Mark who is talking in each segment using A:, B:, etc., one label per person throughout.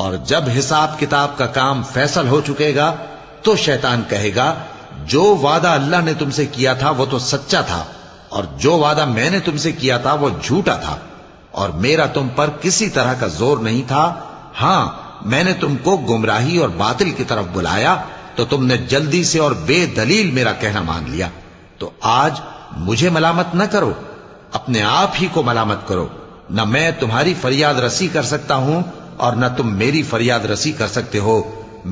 A: اور جب حساب کتاب کا کام فیصل ہو چکے گا تو شیطان کہے گا جو وعدہ اللہ نے تم سے کیا تھا وہ تو سچا تھا، اور جو وعدہ میں نے تم سے کیا تھا وہ جھوٹا تھا، اور میرا تم پر کسی طرح کا زور نہیں تھا۔ ہاں، میں نے تم کو گمراہی اور باطل کی طرف بلایا تو تم نے جلدی سے اور بے دلیل میرا کہنا مان لیا۔ تو آج مجھے ملامت نہ کرو، اپنے آپ ہی کو ملامت کرو۔ نہ میں تمہاری فریاد رسی کر سکتا ہوں اور نہ تم میری فریاد رسی کر سکتے ہو۔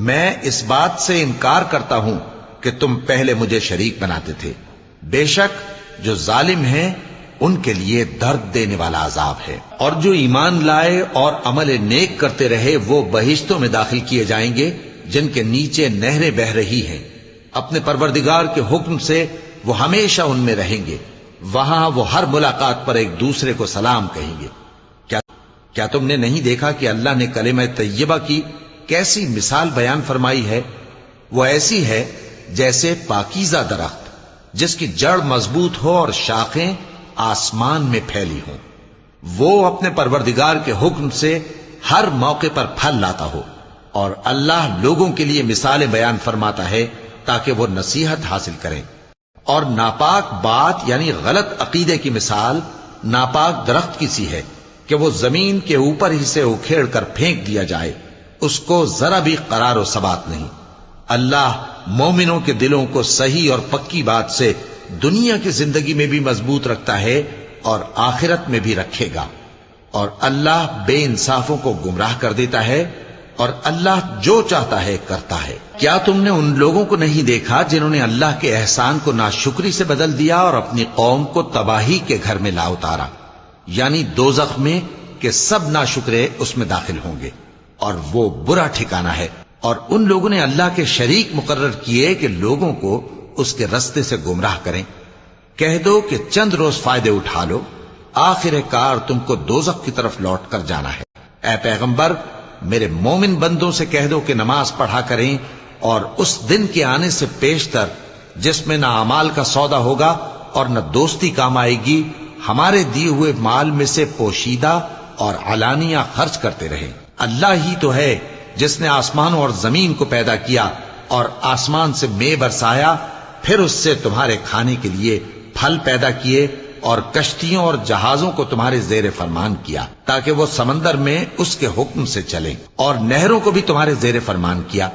A: میں اس بات سے انکار کرتا ہوں کہ تم پہلے مجھے شریک بناتے تھے۔ بے شک جو ظالم ہیں ان کے لیے درد دینے والا عذاب ہے۔ اور جو ایمان لائے اور عمل نیک کرتے رہے وہ بہشتوں میں داخل کیے جائیں گے جن کے نیچے نہریں بہہ رہی ہیں۔ اپنے پروردگار کے حکم سے وہ ہمیشہ ان میں رہیں گے۔ وہاں وہ ہر ملاقات پر ایک دوسرے کو سلام کہیں گے۔ کیا تم نے نہیں دیکھا کہ اللہ نے کلمہ طیبہ کی کیسی مثال بیان فرمائی ہے؟ وہ ایسی ہے جیسے پاکیزہ درخت جس کی جڑ مضبوط ہو اور شاخیں آسمان میں پھیلی ہوں۔ وہ اپنے پروردگار کے حکم سے ہر موقع پر پھل لاتا ہو، اور اللہ لوگوں کے لیے مثالیں بیان فرماتا ہے تاکہ وہ نصیحت حاصل کریں۔ اور ناپاک بات یعنی غلط عقیدے کی مثال ناپاک درخت کی سی ہے کہ وہ زمین کے اوپر ہی سے اکھیڑ کر پھینک دیا جائے، اس کو ذرا بھی قرار و ثبات نہیں۔ اللہ مومنوں کے دلوں کو صحیح اور پکی بات سے دنیا کی زندگی میں بھی مضبوط رکھتا ہے اور آخرت میں بھی رکھے گا، اور اللہ بے انصافوں کو گمراہ کر دیتا ہے، اور اللہ جو چاہتا ہے کرتا ہے۔ کیا تم نے ان لوگوں کو نہیں دیکھا جنہوں نے اللہ کے احسان کو ناشکری سے بدل دیا اور اپنی قوم کو تباہی کے گھر میں لا اتارا، یعنی دوزخ میں کہ سب ناشکرے اس میں داخل ہوں گے، اور وہ برا ٹھکانہ ہے۔ اور ان لوگوں نے اللہ کے شریک مقرر کیے کہ لوگوں کو اس کے رستے سے گمراہ کریں۔ کہہ دو کہ چند روز فائدے اٹھا لو، آخر کار تم کو دوزخ کی طرف لوٹ کر جانا ہے۔ اے پیغمبر، میرے مومن بندوں سے کہہ دو کہ نماز پڑھا کریں، اور اس دن کے آنے سے پیشتر جس میں نہ اعمال کا سودا ہوگا اور نہ دوستی کام آئے گی، ہمارے دیے ہوئے مال میں سے پوشیدہ اور علانیہ خرچ کرتے رہیں۔ اللہ ہی تو ہے جس نے آسمانوں اور زمین کو پیدا کیا اور آسمان سے مے برسایا، پھر اس سے تمہارے کھانے کے لیے پھل پیدا کیے اور کشتیوں اور جہازوں کو تمہارے زیر فرمان کیا تاکہ وہ سمندر میں اس کے حکم سے چلیں، اور نہروں کو بھی تمہارے زیر فرمان کیا۔